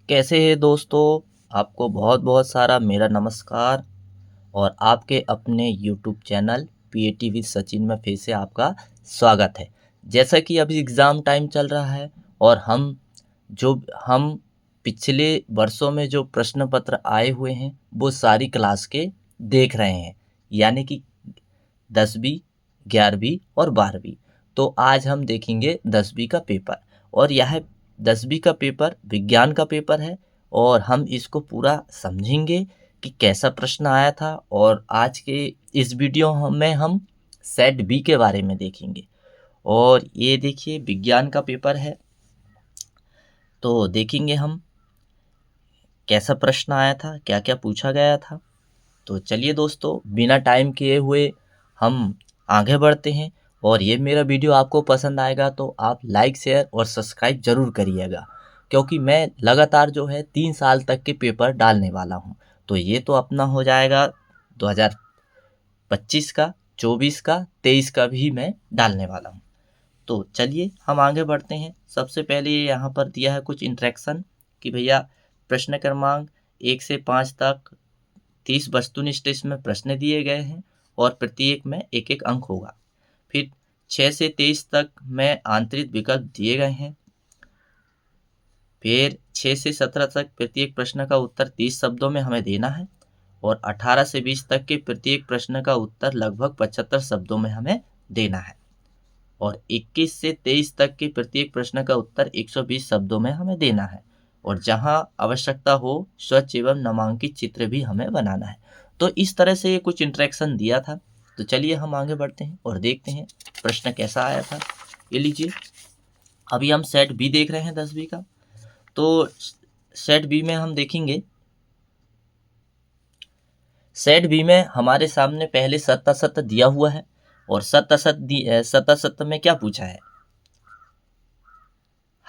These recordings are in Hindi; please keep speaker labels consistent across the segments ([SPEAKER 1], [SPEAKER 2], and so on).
[SPEAKER 1] कैसे हैं दोस्तों। आपको बहुत बहुत सारा मेरा नमस्कार और आपके अपने YouTube channel PAT with Sachin में फिर से आपका स्वागत है। जैसा कि अभी एग्ज़ाम टाइम चल रहा है और हम पिछले वर्षों में जो प्रश्न पत्र आए हुए हैं वो सारी क्लास के देख रहे हैं, यानी कि 10वीं 11वीं और 12वीं। तो आज हम देखेंगे 10वीं का पेपर और यह 10वीं का पेपर विज्ञान का पेपर है और हम इसको पूरा समझेंगे कि कैसा प्रश्न आया था। और आज के इस वीडियो में हम सेट बी के बारे में देखेंगे। और ये देखिए विज्ञान का पेपर है, तो देखेंगे हम कैसा प्रश्न आया था, क्या क्या पूछा गया था। तो चलिए दोस्तों, बिना टाइम किए हुए हम आगे बढ़ते हैं। और ये मेरा वीडियो आपको पसंद आएगा तो आप लाइक शेयर और सब्सक्राइब ज़रूर करिएगा, क्योंकि मैं लगातार जो है 3 साल तक के पेपर डालने वाला हूँ। तो ये तो अपना हो जाएगा 2025 का, 24 का, 23 का भी मैं डालने वाला हूँ। तो चलिए हम आगे बढ़ते हैं। सबसे पहले यहाँ पर दिया है कुछ इंट्रैक्शन कि भैया प्रश्न क्रमांक 1 से 5 तक 30 वस्तुनिष्ठ इसमें प्रश्न दिए गए हैं और प्रत्येक में एक एक अंक होगा। फिर 6 से 23 तक में आंतरिक विकल्प दिए गए हैं। फिर 6 से 17 तक प्रत्येक प्रश्न का उत्तर 30 शब्दों में हमें देना है और 18 से 20 तक के प्रत्येक प्रश्न का उत्तर लगभग 75 शब्दों में हमें देना है और 21 से 23 तक के प्रत्येक प्रश्न का उत्तर 120 शब्दों में हमें देना है और जहां आवश्यकता हो स्वच्छ एवं नामांकित चित्र भी हमें बनाना है। तो इस तरह से ये कुछ इंट्रैक्शन दिया था। तो चलिए हम आगे बढ़ते हैं और देखते हैं प्रश्न कैसा आया था। ये लीजिए, अभी हम सेट बी देख रहे हैं 10वीं का। तो सेट बी में हम देखेंगे, सेट बी में हमारे सामने पहले सत्ता सत्ता दिया हुआ है और सत्ता सत्ता में क्या पूछा है,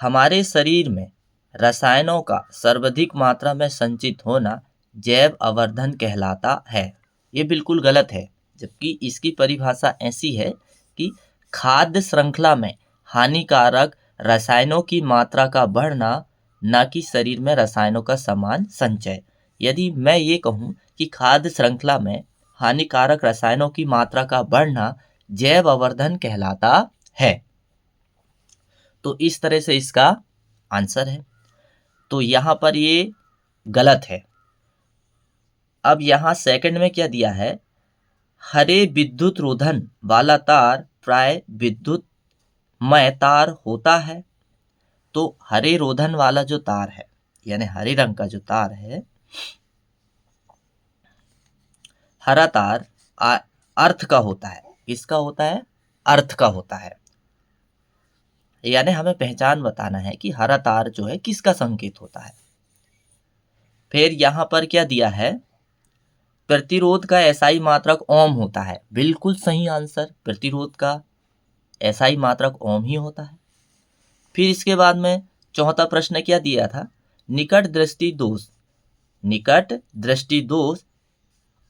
[SPEAKER 1] हमारे शरीर में रसायनों का सर्वाधिक मात्रा में संचित होना जैव आवर्धन कहलाता है। ये बिल्कुल गलत है, जबकि इसकी परिभाषा ऐसी है कि खाद्य श्रृंखला में हानिकारक रसायनों की मात्रा का बढ़ना, न कि शरीर में रसायनों का समान संचय। यदि मैं ये कहूँ कि खाद्य श्रृंखला में हानिकारक रसायनों की मात्रा का बढ़ना जैव आवर्धन कहलाता है, तो इस तरह से इसका आंसर है। तो यहाँ पर ये गलत है। अब यहाँ सेकंड में क्या दिया है, हरे विद्युत रोधन वाला तार प्राय विद्युतमय तार होता है। तो हरे रोधन वाला जो तार है, यानी हरे रंग का जो तार है, हरा तार अर्थ का होता है। किसका होता है? अर्थ का होता है। यानी हमें पहचान बताना है कि हरा तार जो है किसका संकेत होता है। फिर यहाँ पर क्या दिया है, प्रतिरोध का एसआई मात्रक ओम होता है। बिल्कुल सही आंसर, प्रतिरोध का एसआई मात्रक ओम ही होता है। फिर इसके बाद में चौथा प्रश्न क्या दिया था, निकट दृष्टि दोष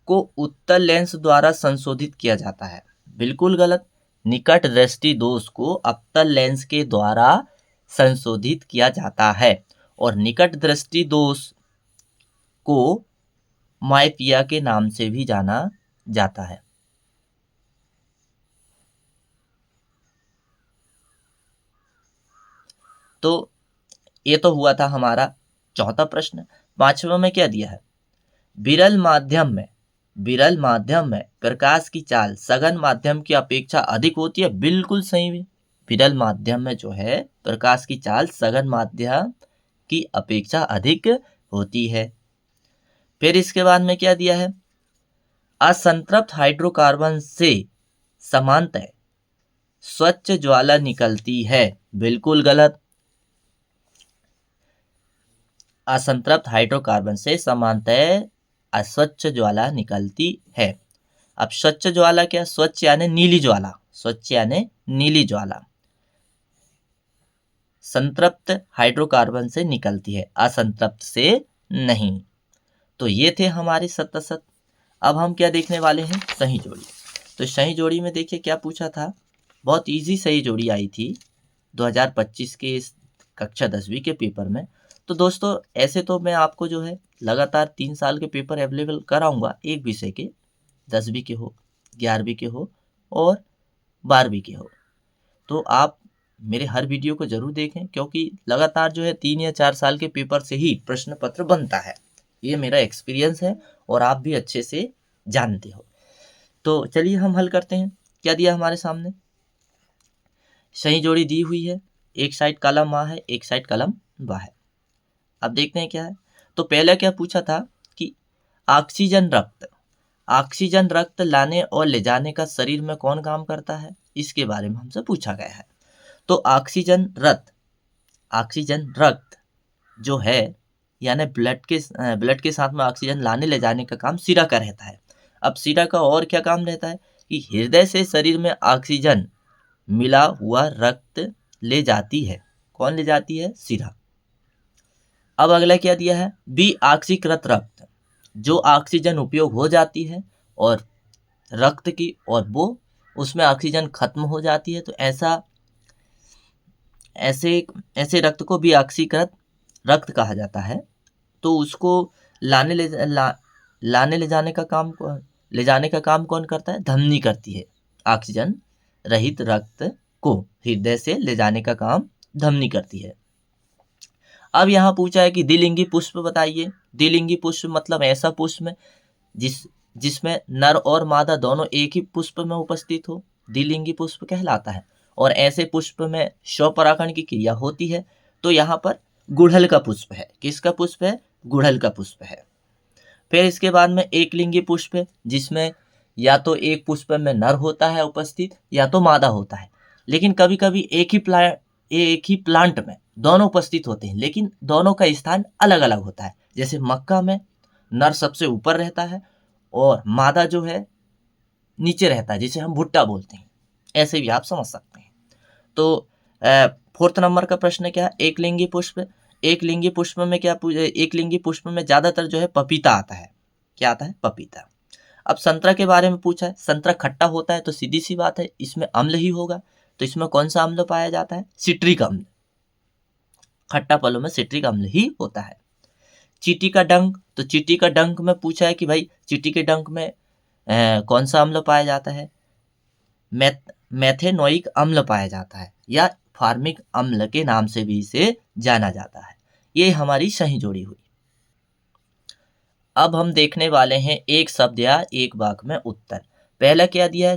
[SPEAKER 1] को उत्तल लेंस द्वारा संशोधित किया जाता है। बिल्कुल गलत, निकट दृष्टि दोष को अवतल लेंस के द्वारा संशोधित किया जाता है और निकट दृष्टि दोष को माइपिया के नाम से भी जाना जाता है। तो ये तो हुआ था हमारा चौथा प्रश्न। पांचवा में क्या दिया है, विरल माध्यम में प्रकाश की चाल सघन माध्यम की अपेक्षा अधिक होती है। बिल्कुल सही, विरल माध्यम में जो है प्रकाश की चाल सघन माध्यम की अपेक्षा अधिक होती है। फिर इसके बाद में क्या दिया है, असंतृप्त हाइड्रोकार्बन से समानतः स्वच्छ ज्वाला निकलती है। बिल्कुल गलत, असंतृप्त हाइड्रोकार्बन से समानतः अस्वच्छ ज्वाला निकलती है। अब स्वच्छ ज्वाला क्या, स्वच्छ यानी नीली ज्वाला, स्वच्छ यानी नीली ज्वाला संतृप्त हाइड्रोकार्बन से निकलती है, असंतृप्त से नहीं। तो ये थे हमारे सत्ता। अब हम क्या देखने वाले हैं, सही जोड़ी। तो सही जोड़ी में देखिए क्या पूछा था, बहुत इजी सही जोड़ी आई थी 2025 के इस कक्षा 10वीं के पेपर में। तो दोस्तों ऐसे तो मैं आपको जो है लगातार 3 साल के पेपर अवेलेबल कराऊंगा, एक विषय के, 10वीं के हो, 11वीं के हो और 12वीं के हो। तो आप मेरे हर वीडियो को जरूर देखें, क्योंकि लगातार जो है 3 या 4 साल के पेपर से ही प्रश्न पत्र बनता है। ये मेरा एक्सपीरियंस है और आप भी अच्छे से जानते हो। तो चलिए हम हल करते हैं। क्या दिया हमारे सामने? सही जोड़ी दी हुई है, एक साइड कॉलम आ है, एक साइड कॉलम बा है। अब देखते हैं क्या है। तो पहले क्या पूछा था कि ऑक्सीजन रक्त लाने और ले जाने का शरीर में कौन काम करता है, इसके बारे में हमसे पूछा गया है। तो ऑक्सीजन रक्त जो है, यानी ब्लड के साथ में ऑक्सीजन लाने ले जाने का काम सिरा का रहता है। अब सिरा का और क्या काम रहता है कि हृदय से शरीर में ऑक्सीजन मिला हुआ रक्त ले जाती है। कौन ले जाती है? सिरा। अब अगला क्या दिया है? बी ऑक्सीकृत रक्त, जो ऑक्सीजन उपयोग हो जाती है और रक्त की, और वो उसमें ऑक्सीजन खत्म हो जाती है, तो ऐसे रक्त को भी ऑक्सीकृत रक्त कहा जाता है। तो उसको लाने ले जाने का काम कौन करता है? धमनी करती है। ऑक्सीजन रहित रक्त को हृदय से ले जाने का काम धमनी करती है। अब यहाँ पूछा है कि द्विलिंगी पुष्प बताइए। द्विलिंगी पुष्प मतलब ऐसा पुष्प जिसमें नर और मादा दोनों एक ही पुष्प में उपस्थित हो, द्विलिंगी पुष्प कहलाता है। और ऐसे पुष्प में स्वपरागण की क्रिया होती है। तो यहाँ पर गुड़हल का पुष्प है। किसका पुष्प है? गुड़हल का पुष्प है। फिर इसके बाद में एक लिंगी पुष्प है, जिसमें या तो एक पुष्प में नर होता है उपस्थित या तो मादा होता है। लेकिन कभी कभी एक ही प्लांट में दोनों उपस्थित होते हैं, लेकिन दोनों का स्थान अलग अलग होता है। जैसे मक्का में नर सबसे ऊपर रहता है और मादा जो है नीचे रहता है, जिसे हम भुट्टा बोलते हैं। ऐसे भी आप समझ सकते हैं। तो 4th नंबर का प्रश्न क्या है? एक लिंगी पुष्प। एक लिंगी पुष्प में एक लिंगी पुष्प में ज्यादातर जो है पपीता आता है। क्या आता है? पपीता। अब संतरा के बारे में पूछा है। संतरा खट्टा होता है, तो सीधी सी बात है इसमें अम्ल ही होगा। तो इसमें कौन सा अम्ल पाया जाता है? सिट्रिक अम्ल। खट्टा फलों में सिट्रिक अम्ल ही होता है। चींटी का डंक, तो चींटी का डंक में पूछा है कि भाई चींटी के डंक में कौन सा अम्ल पाया जाता है? मेथेनोइक अम्ल पाया जाता है, या फार्मिक अम्ल के नाम से भी इसे जाना जाता है। ये हमारी सही जोड़ी हुई। अब हम देखने वाले हैं एक शब्द या एक वाक्य में उत्तर। पहला क्या दिया है?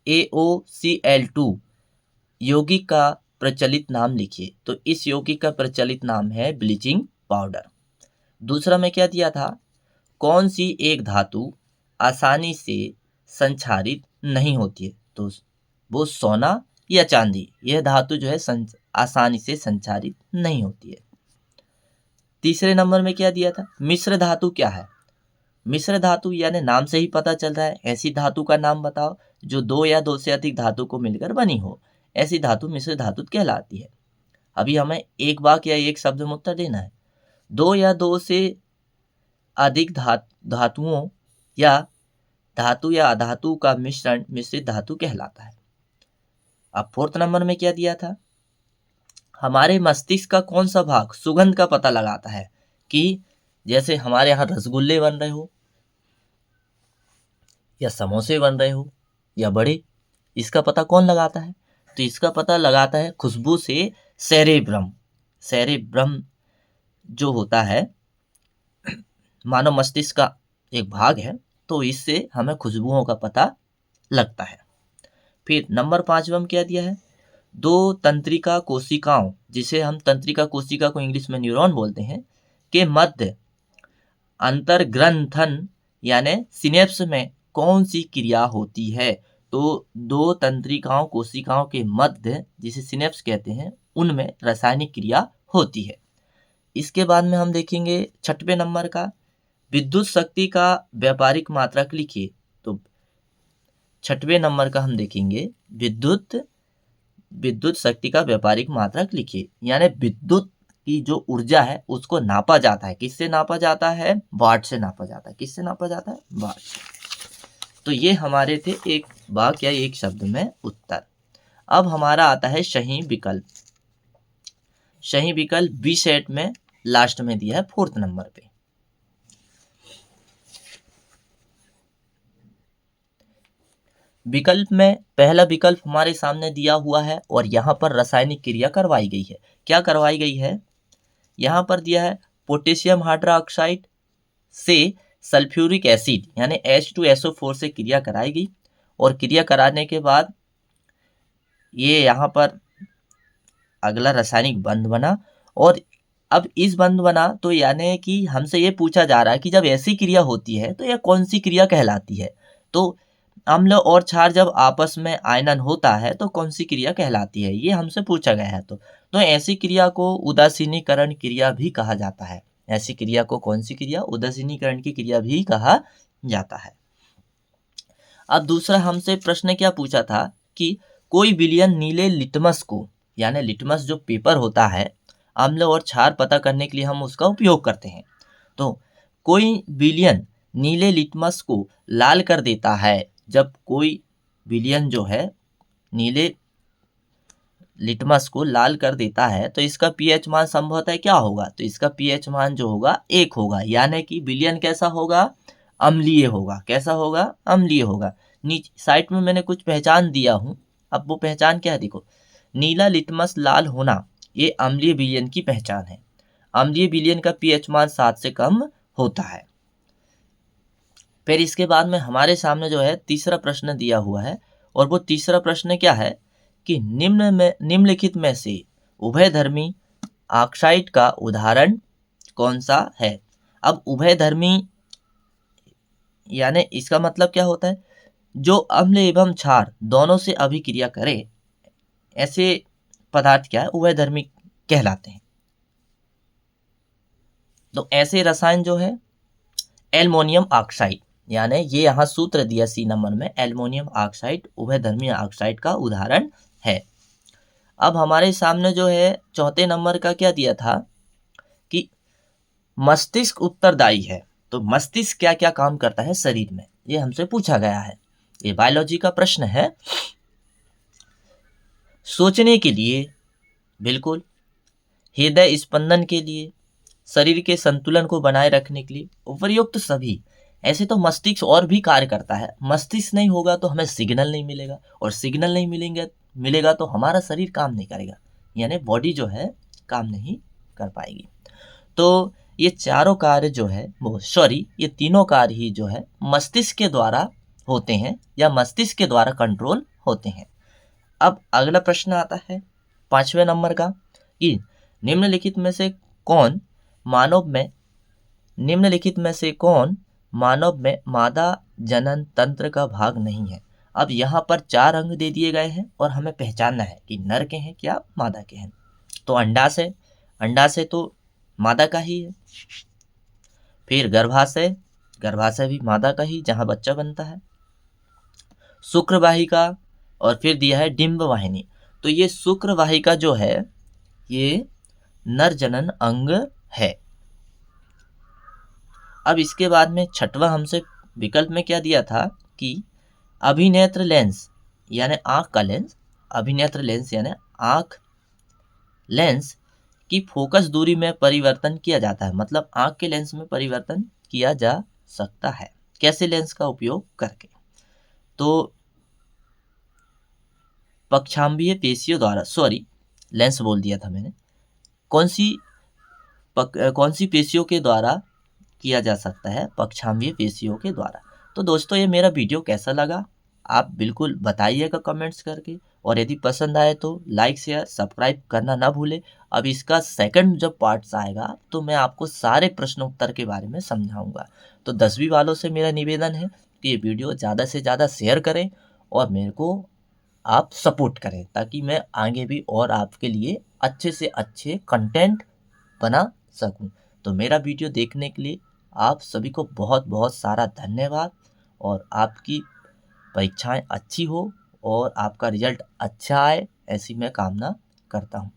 [SPEAKER 1] CaOCl2 यौगिक का प्रचलित नाम लिखिए। तो इस यौगिक का प्रचलित नाम है ब्लीचिंग पाउडर। दूसरा में क्या दिया था? कौन सी एक धातु आसानी से संक्षारित नहीं होती है? तो वो सोना या चांदी, यह धातु जो है आसानी से संक्षारित नहीं होती है। तीसरे नंबर में क्या दिया था? मिश्र धातु क्या है? मिश्र धातु यानी नाम से ही पता चल रहा है, ऐसी धातु का नाम बताओ जो 2 या 2 से अधिक धातु को मिलकर बनी हो। ऐसी धातु मिश्र धातु कहलाती है। अभी हमें एक वाक्य या एक शब्द में उत्तर देना है। 2 या 2 से अधिक धातुओं या धातु या अधातु का मिश्रण मिश्रित धातु कहलाता है। अब 4th नंबर में क्या दिया था? हमारे मस्तिष्क का कौन सा भाग सुगंध का पता लगाता है? कि जैसे हमारे यहाँ रसगुल्ले बन रहे हो या समोसे बन रहे हो या बड़े, इसका पता कौन लगाता है? तो इसका पता लगाता है खुशबू से सेरेब्रम जो होता है, मानव मस्तिष्क का एक भाग है, तो इससे हमें खुशबुओं का पता लगता है। फिर नंबर 5वां में क्या दिया है? 2 तंत्रिका कोशिकाओं, जिसे हम तंत्रिका कोशिका को इंग्लिश में न्यूरॉन बोलते हैं, के मध्य अंतर्ग्रंथन यानी सिनेप्स में कौन सी क्रिया होती है? तो 2 तंत्रिकाओं कोशिकाओं के मध्य, जिसे सिनेप्स कहते हैं, उनमें रासायनिक क्रिया होती है। इसके बाद में हम देखेंगे 6वें नंबर का, विद्युत शक्ति का व्यापारिक मात्रक लिखिए। तो 6वें नंबर का हम देखेंगे विद्युत शक्ति का व्यापारिक मात्रक लिखिए। यानी विद्युत की जो ऊर्जा है उसको नापा जाता है। किससे नापा जाता है? वाट से नापा जाता है। किससे नापा जाता है? वाट से। तो ये हमारे थे एक वाक्य या एक शब्द में उत्तर। अब हमारा आता है सही विकल्प। सही विकल्प बी सेट में लास्ट में दिया है 4th नंबर पे। विकल्प में पहला विकल्प हमारे सामने दिया हुआ है और यहाँ पर रासायनिक क्रिया करवाई गई है। क्या करवाई गई है? यहाँ पर दिया है पोटेशियम हाइड्रोक्साइड से सल्फ्यूरिक एसिड यानी H2SO4 से क्रिया कराई गई और क्रिया कराने के बाद ये यहाँ पर अगला रासायनिक बंध बना। और अब इस बंध बना तो यानी कि हमसे ये पूछा जा रहा है कि जब ऐसी क्रिया होती है तो यह कौन सी क्रिया कहलाती है। तो अम्ल और क्षार जब आपस में आयनन होता है तो कौन सी क्रिया कहलाती है, ये हमसे पूछा गया है। तो ऐसी क्रिया को उदासीनीकरण क्रिया भी कहा जाता है। ऐसी क्रिया को कौन सी क्रिया? उदासीनीकरण की क्रिया भी कहा जाता है। अब दूसरा हमसे प्रश्न क्या पूछा था कि कोई विलयन नीले लिटमस को, यानी लिटमस जो पेपर होता है, अम्ल और क्षार पता करने के लिए हम उसका उपयोग करते हैं। तो कोई विलयन नीले लिटमस को लाल कर देता है। जब कोई विलयन जो है नीले लिटमस को लाल कर देता है तो इसका पीएच मान संभवतः क्या होगा? तो इसका पीएच मान जो होगा 1 होगा, यानी कि विलयन कैसा होगा? अम्लीय होगा। कैसा होगा? अम्लीय होगा। नीचे साइड में मैंने कुछ पहचान दिया हूँ, अब वो पहचान क्या है देखो। नीला लिटमस लाल होना ये अम्लीय विलयन की पहचान है। अम्लीय विलयन का पीएच मान 7 से कम होता है। फिर इसके बाद में हमारे सामने जो है तीसरा प्रश्न दिया हुआ है और वो तीसरा प्रश्न क्या है कि निम्नलिखित में से उभयधर्मी ऑक्साइड का उदाहरण कौन सा है? अब उभयधर्मी यानी इसका मतलब क्या होता है? जो अम्ल एवं क्षार दोनों से अभिक्रिया करे ऐसे पदार्थ क्या है? उभयधर्मी कहलाते हैं। तो ऐसे रसायन जो है एल्युमिनियम ऑक्साइड, यानी ये यहाँ सूत्र दिया सी नंबर में, एल्युमिनियम ऑक्साइड उभयधर्मी ऑक्साइड का उदाहरण है। अब हमारे सामने जो है चौथे नंबर का क्या दिया था कि मस्तिष्क उत्तरदायी है। तो मस्तिष्क क्या क्या काम करता है शरीर में, ये हमसे पूछा गया है। ये बायोलॉजी का प्रश्न है। सोचने के लिए, बिल्कुल, हृदय स्पंदन के लिए, शरीर के संतुलन को बनाए रखने के लिए, उपयुक्त सभी। ऐसे तो मस्तिष्क और भी कार्य करता है। मस्तिष्क नहीं होगा तो हमें सिग्नल नहीं मिलेगा और सिग्नल नहीं मिलेगा तो हमारा शरीर काम नहीं करेगा, यानी बॉडी जो है काम नहीं कर पाएगी। तो ये चारों कार्य जो है ये तीनों कार्य ही जो है मस्तिष्क के द्वारा होते हैं या मस्तिष्क के द्वारा कंट्रोल होते हैं। अब अगला प्रश्न आता है 5वें नंबर का कि निम्नलिखित में से कौन मानव में मादा जनन तंत्र का भाग नहीं है। अब यहाँ पर 4 अंग दे दिए गए हैं और हमें पहचानना है कि नर के हैं क्या मादा के हैं। तो अंडाशय तो मादा का ही है। फिर गर्भाशय भी मादा का ही, जहाँ बच्चा बनता है। शुक्रवाहिका और फिर दिया है डिंब वाहिनी। तो ये शुक्रवाहिका जो है ये नर जनन अंग है। अब इसके बाद में 6वां हमसे विकल्प में क्या दिया था कि अभिनेत्र लेंस यानी आँख का लेंस, अभिनेत्र लेंस यानी आँख लेंस की फोकस दूरी में परिवर्तन किया जाता है। मतलब आँख के लेंस में परिवर्तन किया जा सकता है। कैसे? लेंस का उपयोग करके। तो पक्षांबीय पेशियों द्वारा, लेंस बोल दिया था मैंने, कौन सी पेशियों के द्वारा किया जा सकता है? पक्षांबीय पेशियों के द्वारा। तो दोस्तों ये मेरा वीडियो कैसा लगा आप बिल्कुल बताइएगा कमेंट्स करके, और यदि पसंद आए तो लाइक शेयर सब्सक्राइब करना ना भूले। अब इसका सेकंड जब पार्ट्स आएगा तो मैं आपको सारे प्रश्नोत्तर के बारे में समझाऊंगा। तो 10वीं वालों से मेरा निवेदन है कि ये वीडियो ज़्यादा से ज़्यादा शेयर करें और मेरे को आप सपोर्ट करें ताकि मैं आगे भी और आपके लिए अच्छे से अच्छे कंटेंट बना सकूं। तो मेरा वीडियो देखने के लिए आप सभी को बहुत बहुत सारा धन्यवाद, और आपकी परीक्षाएं अच्छी हो और आपका रिजल्ट अच्छा आए ऐसी मैं कामना करता हूं।